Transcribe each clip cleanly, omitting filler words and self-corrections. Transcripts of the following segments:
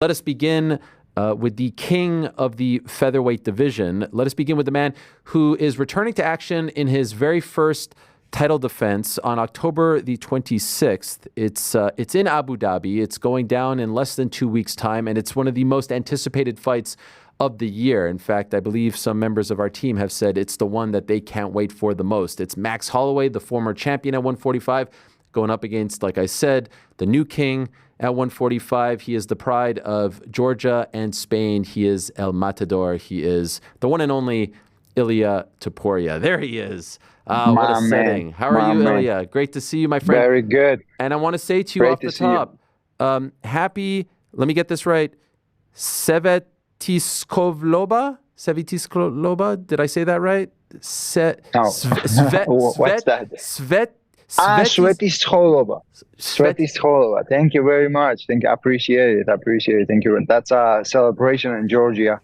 Let us begin with the king of the featherweight division. Let us begin with the man who is returning to action in his very first title defense on October the 26th. It's in Abu Dhabi. It's going down in less than 2 weeks' time, and it's one of the most anticipated fights of the year. In fact, I believe some members of our team have said it's the one that they can't wait for the most. It's Max Holloway, the former champion at 145, going up against, like I said, the new king at 145. He is the pride of Georgia and Spain. He is El Matador. He is the one and only Ilia Topuria. There he is. What a setting. How are you, Ilia? Great to see you, my friend. Very good. And I want to say to you off the top, happy, let me get this right, Sevetiskovloba? Did I say that right? What's that? Svetiskolova. Svetiskolova. Thank you very much. I appreciate it. Thank you. That's a celebration in Georgia.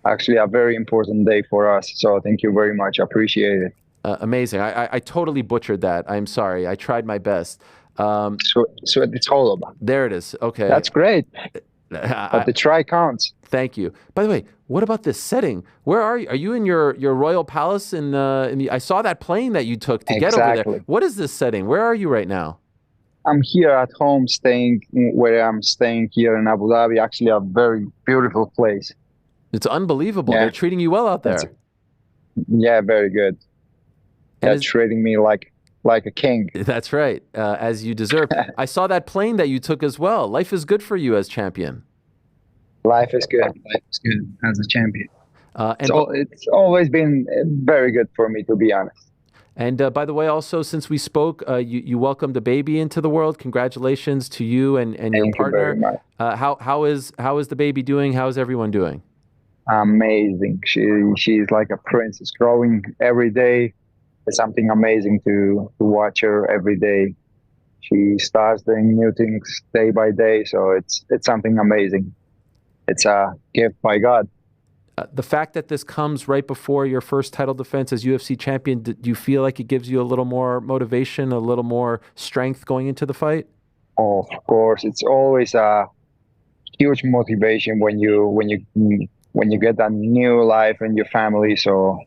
Actually, a very important day for us. So thank you very much. I appreciate it. Amazing. I totally butchered that. I'm sorry. I tried my best. Svetiskolova. There it is. Okay. That's great. But the try counts. Thank you. By the way, what about this setting? Where are you? Are you in your royal palace in the? I saw that plane that you took to get over there. What is this setting? Where are you right now? I'm here at home, staying where I'm staying here in Abu Dhabi. Actually, a very beautiful place. It's unbelievable. Yeah. They're treating you well out there. Yeah, very good. They're treating me like a king. That's right, as you deserve. I saw that plane that you took as well. Life is good for you as champion. Life is good. Life is good as a champion. It's always been very good for me, to be honest. And by the way, also, since we spoke, you welcomed a baby into the world. Congratulations to you and your partner. Thank you very much. How is the baby doing? How is everyone doing? Amazing. She's like a princess, growing every day. It's something amazing to watch her every day. She starts doing new things day by day, so it's something amazing. It's a gift by God. The fact that this comes right before your first title defense as UFC champion, do you feel like it gives you a little more motivation, a little more strength going into the fight? Oh, of course, it's always a huge motivation when you get that new life and your family. So, of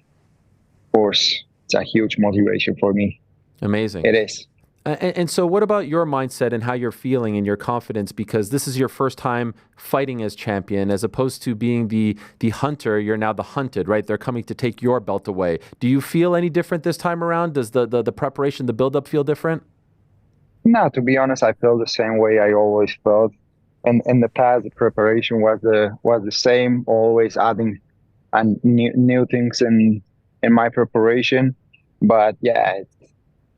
course, it's a huge motivation for me. Amazing. It is. And so what about your mindset and how you're feeling and your confidence? Because this is your first time fighting as champion, as opposed to being the hunter. You're now the hunted, right? They're coming to take your belt away. Do you feel any different this time around? Does the preparation, the build-up feel different? No, to be honest, I feel the same way I always felt. And in the past, the preparation was the same, always adding new things in my preparation. But yeah,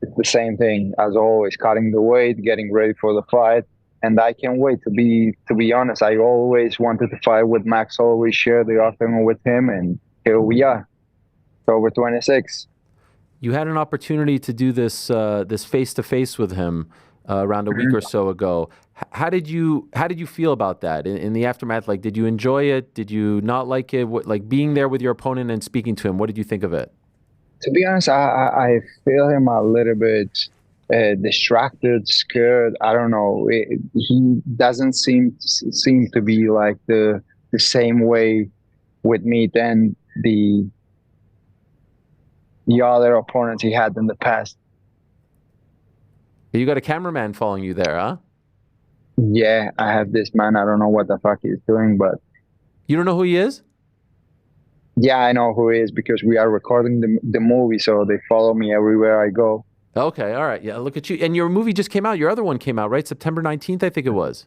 it's the same thing as always, cutting the weight, getting ready for the fight. And I can't wait, to be honest. I always wanted to fight with Max Holloway, share the octagon with him, and here we are. October 26. You had an opportunity to do this face-to-face with him around a week or so ago. How did you feel about that in the aftermath? Like, did you enjoy it? Did you not like it? Like being there with your opponent and speaking to him, what did you think of it? To be honest, I feel him a little bit distracted, scared. I don't know. He doesn't seem to be like the same way with me than the other opponents he had in the past. You got a cameraman following you there, huh? Yeah, I have this man. I don't know what the fuck he's doing, but... You don't know who he is? Yeah, I know who he is because we are recording the movie, so they follow me everywhere I go. Okay, all right. Yeah, look at you. And your movie just came out. Your other one came out, right? September 19th, I think it was.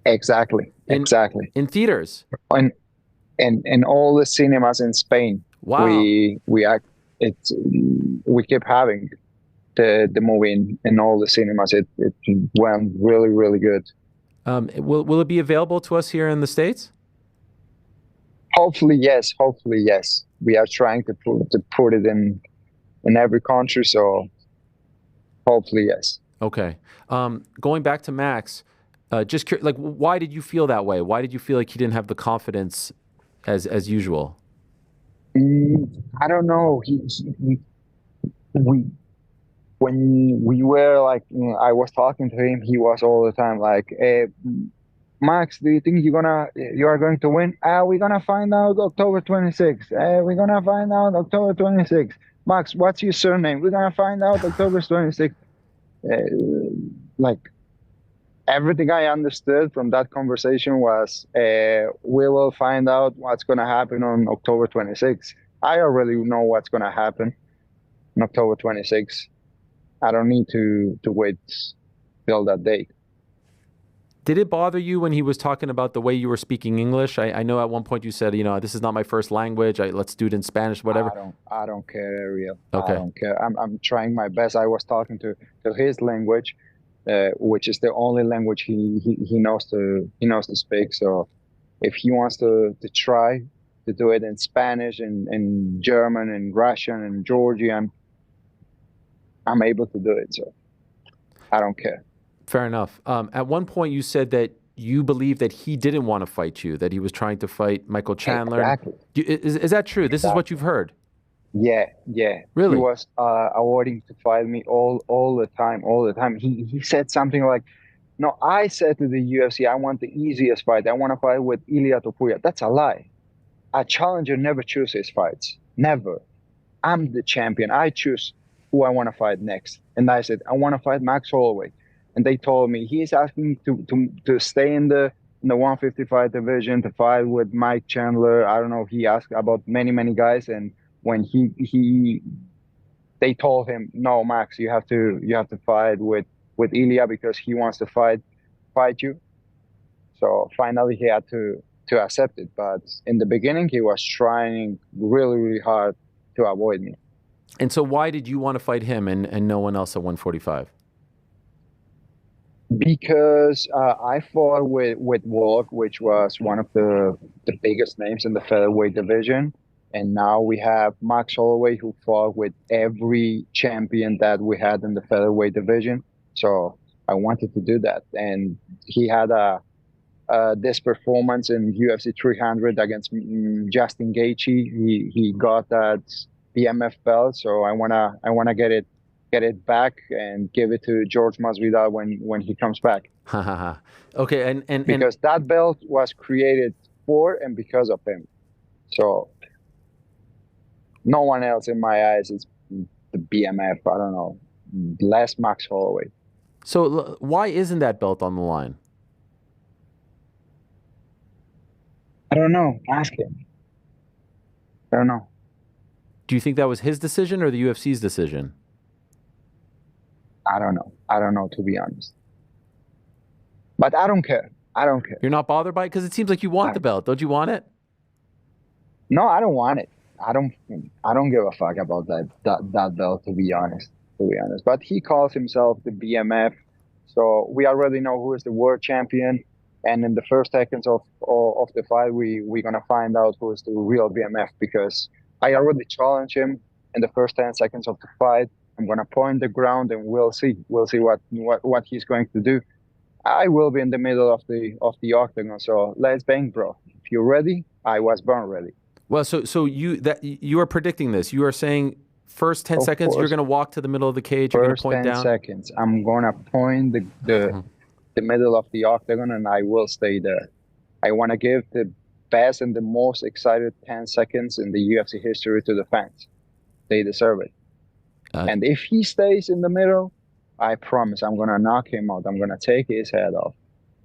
Exactly. In theaters. In all the cinemas in Spain. Wow. We keep having the movie in all the cinemas. It went really, really good. Will it be available to us here in the States? Hopefully, yes. We are trying to put it in every country, so hopefully, yes. Okay. Going back to Max, just like, why did you feel that way? Why did you feel like he didn't have the confidence as usual? I don't know. When we were like, I was talking to him, he was all the time like, Max, do you think you are going to win? We're gonna find out October 26th. We're gonna find out October 26th. Max, what's your surname? We're gonna find out October 26th. Uh, like everything I understood from that conversation was, we will find out what's gonna happen on October 26th. I already know what's gonna happen on October 26th. I don't need to wait till that date. Did it bother you when he was talking about the way you were speaking English? I know at one point you said, this is not my first language. Let's do it in Spanish, whatever. I don't care, Ariel. Okay. I don't care. I'm trying my best. I was talking to his language, which is the only language he knows to speak. So if he wants to try to do it in Spanish and German and Russian and Georgian, I'm able to do it. So I don't care. Fair enough. At one point, you said that you believe that he didn't want to fight you, that he was trying to fight Michael Chandler. Exactly. Is that true? This is what you've heard? Yeah. Really? He was avoiding to fight me all the time. He said something like, "No, I said to the UFC, I want the easiest fight. I want to fight with Ilia Topuria." That's a lie. A challenger never chooses fights. Never. I'm the champion. I choose who I want to fight next. And I said, I want to fight Max Holloway. And they told me he's asking to stay in the 155 division to fight with Mike Chandler. I don't know. He asked about many guys, and when they told him, no, Max, you have to fight with Ilia because he wants to fight you. So finally he had to accept it. But in the beginning he was trying really hard to avoid me. And so why did you want to fight him and no one else at 145? Because I fought with Volk, which was one of the biggest names in the featherweight division. And now we have Max Holloway, who fought with every champion that we had in the featherweight division. So I wanted to do that. And he had this performance in UFC 300 against Justin Gaethje. He got that BMF belt. So I wanna get it back and give it to George Masvidal when he comes back. Okay, and because that belt was created for and because of him. So no one else in my eyes is the BMF. I don't know, less Max Holloway. So why isn't that belt on the line? I don't know. Ask him. I don't know. Do you think that was his decision or the UFC's decision? I don't know, to be honest. But I don't care. You're not bothered by it? Because it seems like you want the belt. Don't you want it? No, I don't want it. I don't give a fuck about that belt, to be honest. But he calls himself the BMF. So we already know who is the world champion. And in the first seconds of the fight, we're going to find out who is the real BMF, because I already challenged him in the first 10 seconds of the fight. I'm going to point the ground and we'll see what he's going to do. I will be in the middle of the octagon. So let's bang, bro. If you're ready, I was born ready. Well, so you are predicting this. You are saying first 10 seconds, you're going to walk to the middle of the cage. You're going to point down. First 10 seconds, I'm going to point the middle of the octagon, and I will stay there. I want to give the best and the most excited 10 seconds in the UFC history to the fans. They deserve it. And if he stays in the middle, I promise I'm going to knock him out. I'm going to take his head off.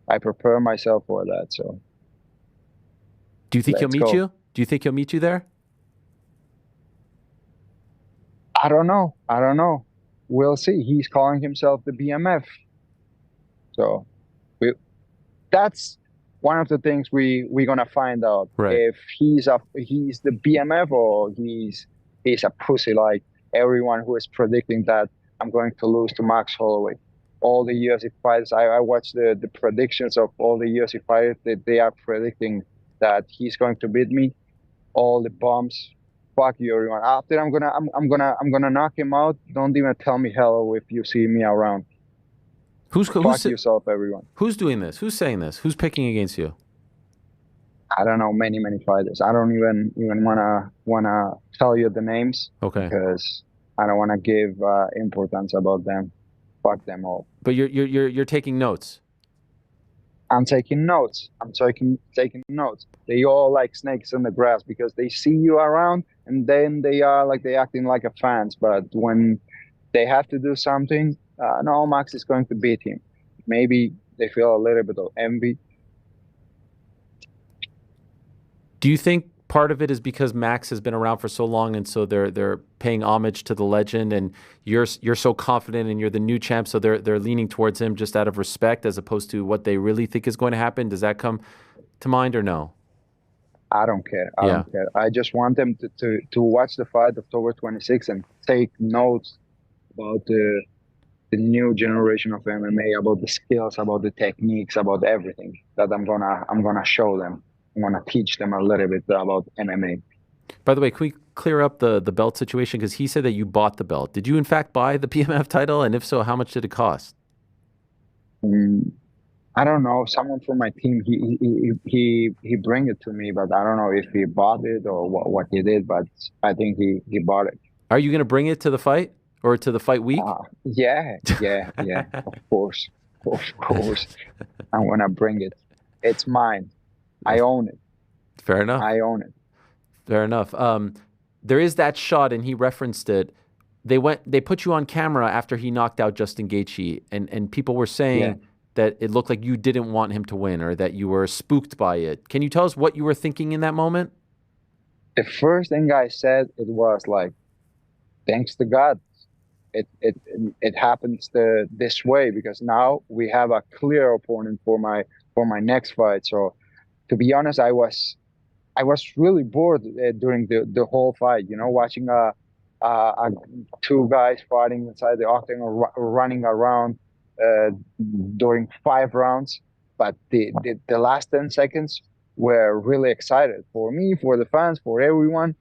I prepare myself for that. So, do you think he'll meet you? Do you think he'll meet you there? I don't know. We'll see. He's calling himself the BMF. So that's one of the things we're going to find out. Right. If he's the BMF or he's a pussy like everyone who is predicting that I'm going to lose to Max Holloway. All the UFC fighters, I watched the predictions of all the UFC fighters. They are predicting that he's going to beat me. All the bumps. Fuck you, everyone. After I'm gonna knock him out. Don't even tell me hello if you see me around. Fuck yourself, everyone. Who's doing this? Who's saying this? Who's picking against you? I don't know. Many fighters. I don't even wanna tell you the names. Okay. Because I don't want to give importance about them. Fuck them all. But you're taking notes. I'm taking notes. I'm taking notes. They all like snakes in the grass because they see you around, and then they acting like a fans. But when they have to do something, no, Max is going to beat him. Maybe they feel a little bit of envy. Do you think part of it is because Max has been around for so long, and so they're paying homage to the legend, and you're so confident, and you're the new champ, so they're leaning towards him just out of respect, as opposed to what they really think is going to happen? Does that come to mind or no? I don't care. I Yeah. don't care. I just want them to watch the fight October 26th and take notes about the new generation of MMA, about the skills, about the techniques, about everything that I'm gonna show them. I'm gonna teach them a little bit about MMA. By the way, can we clear up the belt situation? Because he said that you bought the belt. Did you in fact buy the PMF title? And if so, how much did it cost? Mm, I don't know. Someone from my team he bring it to me, but I don't know if he bought it or what he did. But I think he bought it. Are you going to bring it to the fight or to the fight week? Yeah. Of course, of course. I'm gonna bring it. It's mine. I own it. Fair enough. I own it. Fair enough. There is that shot, and he referenced it. They put you on camera after he knocked out Justin Gaethje, and people were saying that it looked like you didn't want him to win, or that you were spooked by it. Can you tell us what you were thinking in that moment? The first thing I said, it was like, thanks to God, it happens this way, because now we have a clear opponent for my next fight. So to be honest, I was really bored during the whole fight. You know, watching a two guys fighting inside the octagon, running around uh, during 5 rounds. But the last 10 seconds were really excited for me, for the fans, for everyone.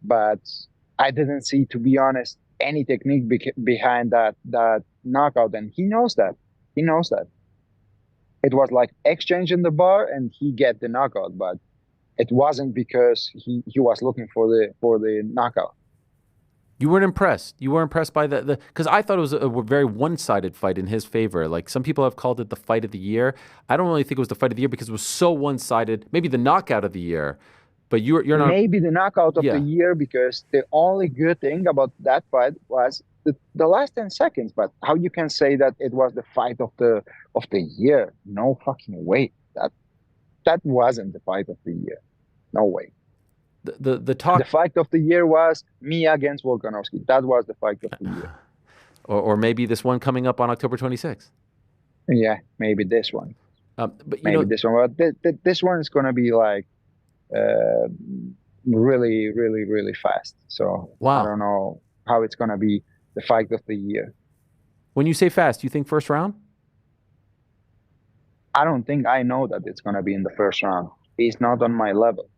But I didn't see, to be honest, any technique behind that knockout, and he knows that. He knows that. It was like exchange in the bar, and he get the knockout, but it wasn't because he was looking for the knockout. You weren't impressed. You were impressed by the because I thought it was a very one-sided fight in his favor. Like some people have called it the fight of the year. I don't really think it was the fight of the year because it was so one-sided. Maybe the knockout of the year, but you're not. Maybe the knockout of the Yeah. year, because the only good thing about that fight was the last 10 seconds. But how you can say that it was the fight of the year? No fucking way. That wasn't the fight of the year. No way. The talk, The fight of the year was me against Volkanovski. That was the fight of the year. or maybe this one coming up on October 26th. Yeah, maybe this one. But you Maybe know, this one. But this one is gonna be like uh, really, really, really fast. So I wow. don't know how it's gonna be the fight of the year. When you say fast, you think first round? I don't think I know that it's gonna be in the first round. He's not on my level.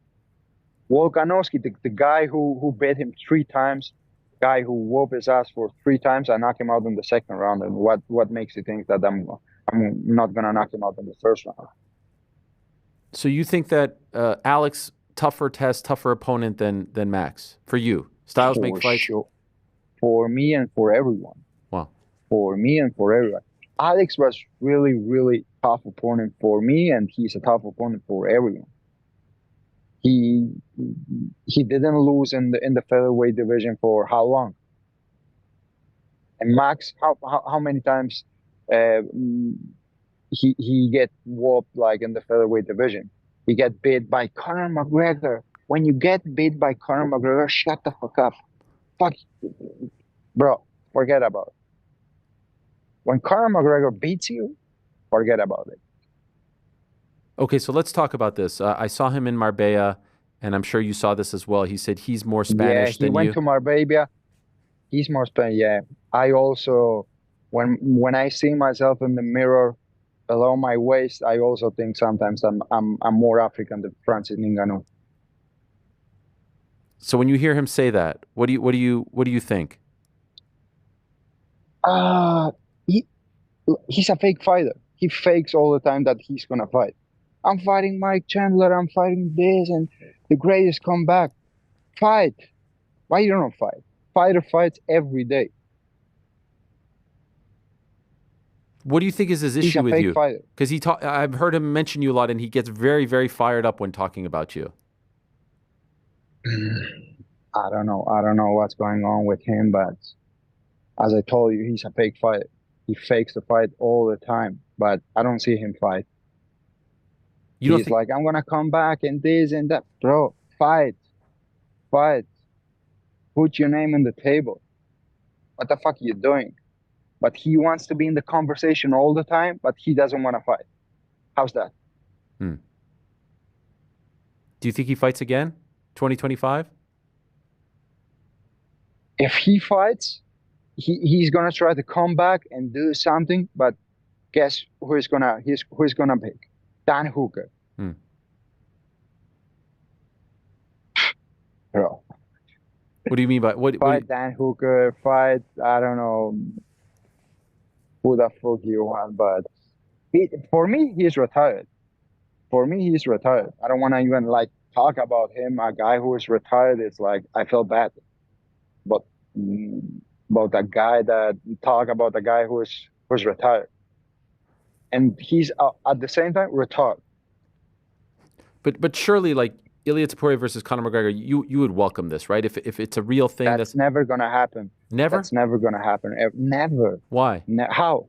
Volkanovski, the guy who beat him 3 times, guy who whooped his ass for 3 times, I knock him out in the second round. And what makes you think that I'm not gonna knock him out in the first round? So you think that Alex tougher test, tougher opponent than Max for you? Styles make For fights. sure. For me and for everyone. Wow. For me and for everyone. Alex was really, really tough opponent for me, and he's a tough opponent for everyone. He he didn't lose in the featherweight division for how long? And Max, how many times uh, he get whooped like in the featherweight division? He get beat by Conor McGregor. When you get beat by Conor McGregor, shut the fuck up. Fuck, bro, forget about it. When Conor McGregor beats you, forget about it. Okay, so let's talk about this. I saw him in Marbella, and I'm sure you saw this as well. He said he's more Yeah, Spanish he than went you. to Marbella. He's more Spanish. Yeah, I also, when I see myself in the mirror below my waist, I also think sometimes I'm more African than Francis Ngannou. So when you hear him say that, what do you think? Uh he he's a fake fighter. He fakes all the time that he's gonna fight. I'm fighting Mike Chandler. I'm fighting this, and the greatest comeback. Fight. Why you don't fight? Fighter fights every day. What do you think is his He's issue a with fake you? fighter. Because I've heard him mention you a lot, and he gets very, very fired up when talking about you. I don't know. I don't know what's going on with him, but as I told you, he's a fake fighter. He fakes the fight all the time, but I don't see him fight. You don't He's think? like, I'm gonna come back and this and that. Bro, fight, fight. Put your name on the table. What the fuck are you doing? But he wants to be in the conversation all the time, but he doesn't want to fight. How's that? Do you think he fights again, 2025? If he fights, he's gonna try to come back and do something, but guess who's gonna pick? Dan Hooker. Bro. What do you mean by what? Fight Dan Hooker, fight, I don't know who the fuck you want, but for me, he's retired. For me, he's retired. I don't want to even like talk about him. A guy who is retired, it's like I feel bad, but about a guy that talk about a guy who's retired, and he's at the same time retired. But surely, like Ilia Topuria versus Conor McGregor, you would welcome this, right? If it's a real thing, that's never gonna happen. Never. That's never gonna happen. Never. Why? How?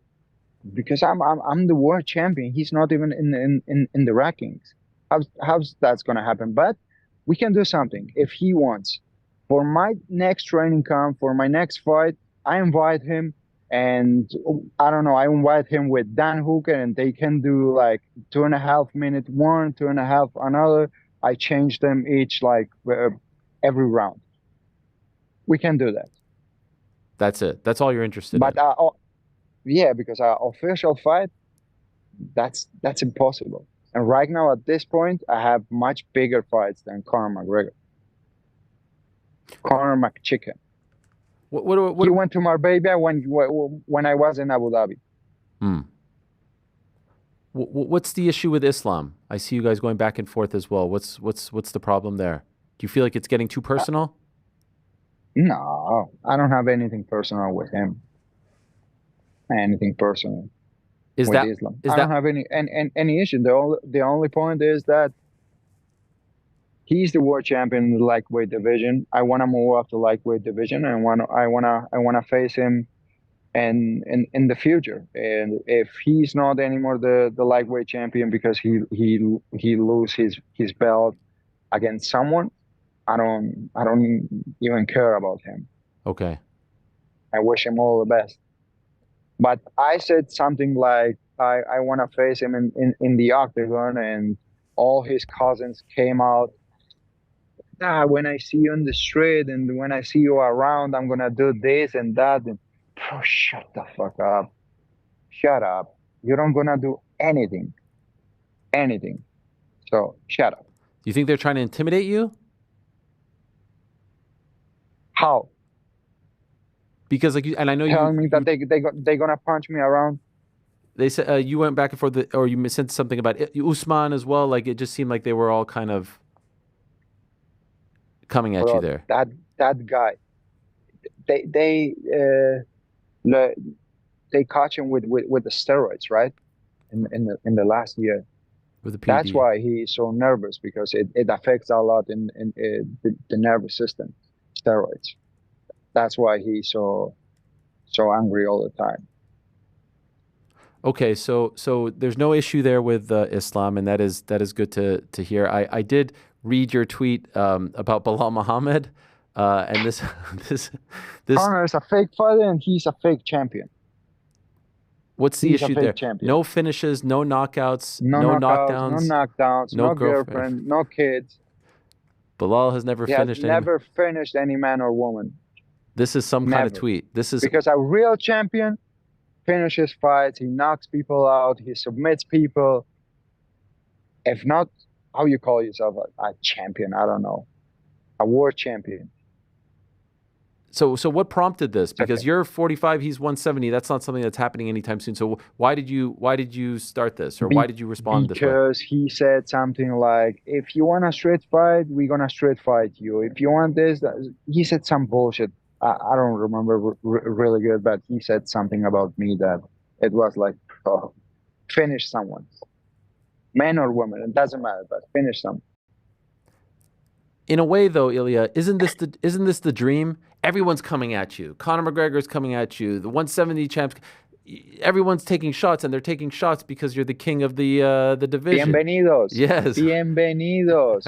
Because I'm the world champion. He's not even in the rankings. How's that's gonna happen? But we can do something if he wants. For my next training camp, for my next fight, I invite him, and I don't know. I invite him with Dan Hooker, and they can do like 2.5 minutes one, 2.5 another. I change them each like every round. We can do that. That's it. That's all you're interested in. But yeah, because our official fight, that's impossible. And right now at this point, I have much bigger fights than Conor McGregor. Conor McChicken. What he went to Marbella when I was in Abu Dhabi. What's the issue with Islam? I see you guys going back and forth as well. What's the problem there? Do you feel like it's getting too personal? No, I don't have anything personal with him. Anything personal with Islam. I don't have any issue. The only point is that he's the world champion in the lightweight division. I want to move up to lightweight division, and I wanna face him in the future. And if he's not anymore the lightweight champion because he lose his belt against someone, I don't even care about him. Okay. I wish him all the best. But I said something like I want to face him in the octagon, and all his cousins came out. When I see you on the street and when I see you around, I'm gonna do this and that. And bro, shut the fuck up. Shut up. You're not gonna do anything. So shut up. You think they're trying to intimidate you? How? Because like and I know telling me that they're gonna punch me around. They said you went back and forth, or you said something about Usman as well. Like it just seemed like they were all kind of coming at you there. That guy, they caught him with the steroids, right? In the last year. With the PD. That's why he's so nervous, because it affects a lot in the nervous system. Steroids. That's why he's so angry all the time. Okay, so there's no issue there with Islam, and that is good to hear. I did read your tweet about Belal Muhammad, and this Conor is a fake fighter, and he's a fake champion. What's the issue there? Champion. No finishes, no knockouts, no knockdowns, no girlfriend, no kids. Belal has never finished. Never finished any man or woman. This is some kind of tweet. This is because a real champion finishes fights. He knocks people out. He submits people. If not, how you call yourself a champion? I don't know. A world champion. So what prompted this? Because you're 45, he's 170. That's not something that's happening anytime soon. So why did you start this, or why did you respond this way? Because he said something like, "If you want a street fight, we're gonna street fight you. If you want this," he said some bullshit. I don't remember really good, but he said something about me that it was like So finish someone, man or woman, it doesn't matter, but finish someone. In a way, though, Ilia, isn't this the dream? Everyone's coming at you. Conor McGregor's coming at you. The 170 champs. Everyone's taking shots, and they're taking shots because you're the king of the division. Bienvenidos. Yes. Bienvenidos.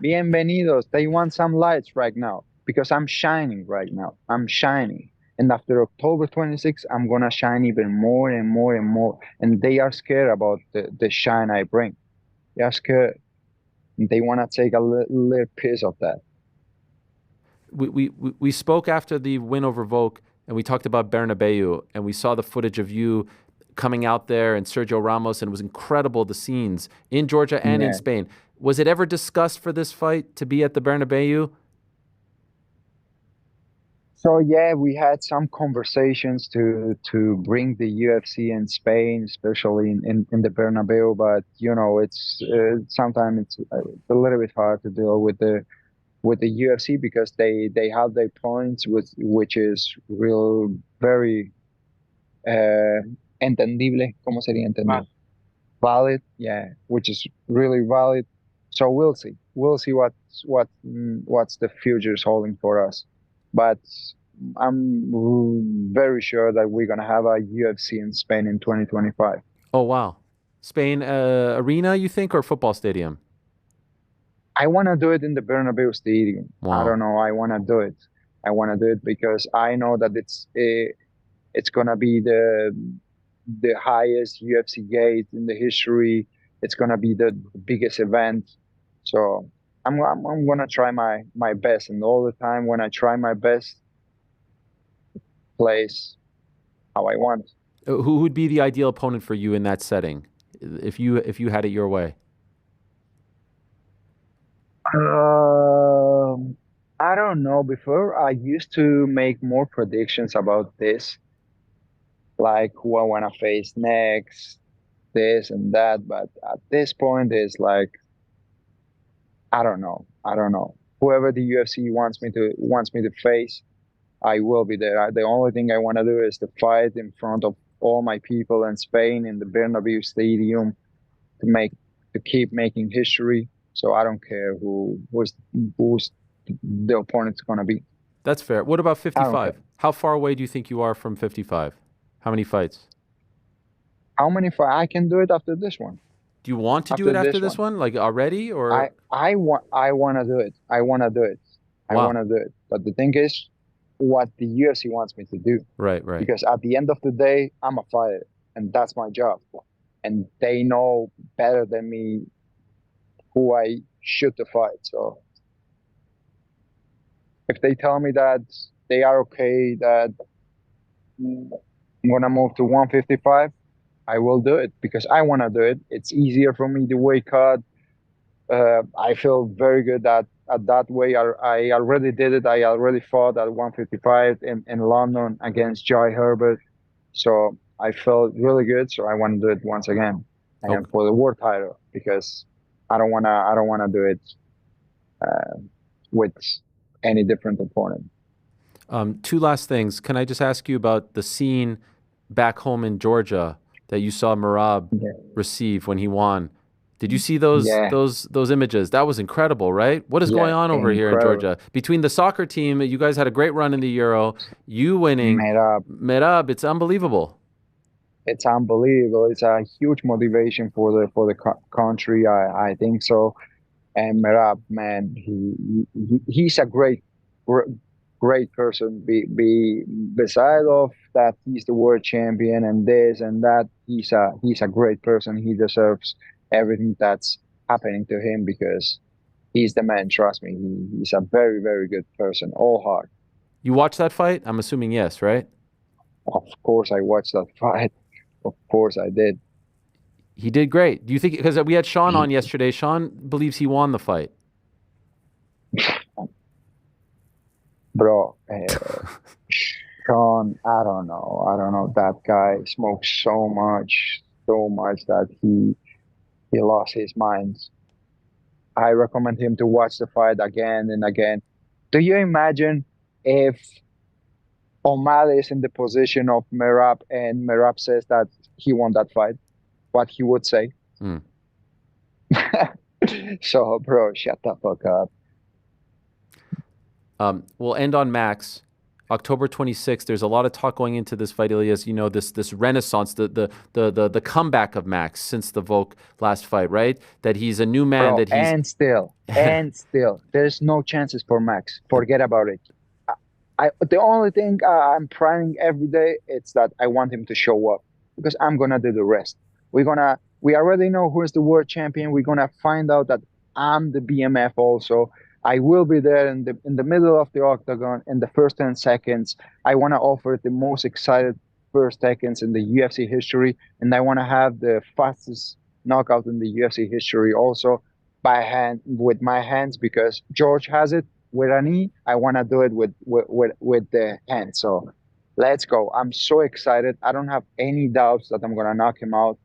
Bienvenidos. They want some lights right now because I'm shining right now. I'm shining. And after October 26th, I'm going to shine even more and more and more. And they are scared about the shine I bring. They are scared. They want to take a little piece of that. We spoke after the win over Volk, and we talked about Bernabeu, and we saw the footage of you coming out there and Sergio Ramos, and it was incredible, the scenes in Georgia and in Spain. Was it ever discussed for this fight to be at the Bernabeu? So yeah, we had some conversations to bring the UFC in Spain, especially in the Bernabeu. But you know, it's sometimes it's a little bit hard to deal with the UFC because they have their points, which is real very entendible. ¿Cómo sería entendible? Valid, yeah, which is really valid. So we'll see. We'll see what's the future is holding for us. But I'm very sure that we're gonna have a UFC in Spain in 2025. Oh wow, Spain arena, you think, or football stadium? I want to do it in the Bernabeu Stadium. Wow. I don't know. I want to do it. I want to do it because I know that it's gonna be the highest UFC gate in the history. It's gonna be the biggest event. So I'm gonna try my best, and all the time when I try my best, plays how I want. Who would be the ideal opponent for you in that setting, if you had it your way? I don't know. Before I used to make more predictions about this, like who I want to face next, this and that. But at this point, it's like I don't know. I don't know. Whoever the UFC wants me to face, I will be there. The only thing I want to do is to fight in front of all my people in Spain in the Bernabeu Stadium to keep making history. So I don't care who's the opponent's gonna be. That's fair. What about 55? How far away do you think you are from 55? How many fights? How many fights? I can do it after this one. Do you want to do it after this one? Like already, or I want to do it. I want to do it. I want to do it. But the thing is, what the UFC wants me to do. Right. Because at the end of the day, I'm a fighter, and that's my job. And they know better than me who I should to fight. So if they tell me that they are okay, that I'm gonna move to 155, I will do it because I want to do it. It's easier for me to weight cut. I feel very good at that way. I already did it. I already fought at 155 in London against Joy Herbert. So I felt really good. So I want to do it once again, and for the world title, because I don't wanna do it with any different opponent. Two last things. Can I just ask you about the scene back home in Georgia that you saw Merab receive when he won? Did you see those images? That was incredible, right? What is going on over here in Georgia? Between the soccer team, you guys had a great run in the Euro. You winning, Merab, it's unbelievable. It's unbelievable. It's a huge motivation for the country. I think so. And Merab, man, he's a great person. Beside of that, he's the world champion and this and that. He's a great person. He deserves everything that's happening to him because he's the man. Trust me, he's a very, very good person. All heart. You watched that fight? I'm assuming yes, right? Of course, I watched that fight. Of course, I did. He did great. Do you think, because we had Sean on yesterday, Sean believes he won the fight. Bro, Sean, I don't know. That guy smokes so much that he lost his mind. I recommend him to watch the fight again and again. Do you imagine if O'Malley is in the position of Merab and Merab says that he won that fight, what he would say. Mm. So, bro, shut the fuck up. We'll end on Max. October 26th. There's a lot of talk going into this fight, Ilias. You know, this renaissance, the comeback of Max since the Volk last fight, right? That he's a new man. Bro, that he's and still, there's no chances for Max. Forget about it. The only thing I'm praying every day is that I want him to show up, because I'm gonna do the rest. We already know who is the world champion. We're gonna find out that I'm the BMF also. I will be there in the middle of the octagon in the first 10 seconds. I want to offer the most excited first seconds in the UFC history, and I want to have the fastest knockout in the UFC history also with my hands, because George has it with a knee. I want to do it with the hand. So let's go. I'm so excited. I don't have any doubts that I'm gonna knock him out.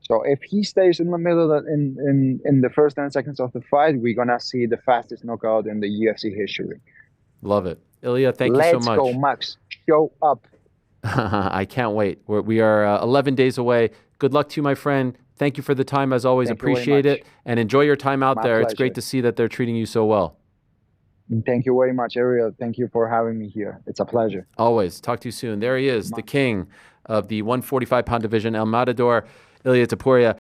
So if he stays in the middle in the first 10 seconds of the fight, we're gonna see the fastest knockout in the UFC history. Love it. Ilia, thank you so much. Let's go, Max. Show up. I can't wait. We are 11 days away. Good luck to you, my friend. Thank you for the time, as always. Appreciate it. And enjoy your time out there. Pleasure. It's great to see that they're treating you so well. Thank you very much, Ariel. Thank you for having me here. It's a pleasure. Always. Talk to you soon. There he is, the king of the 145-pound division, El Matador, Ilia Topuria.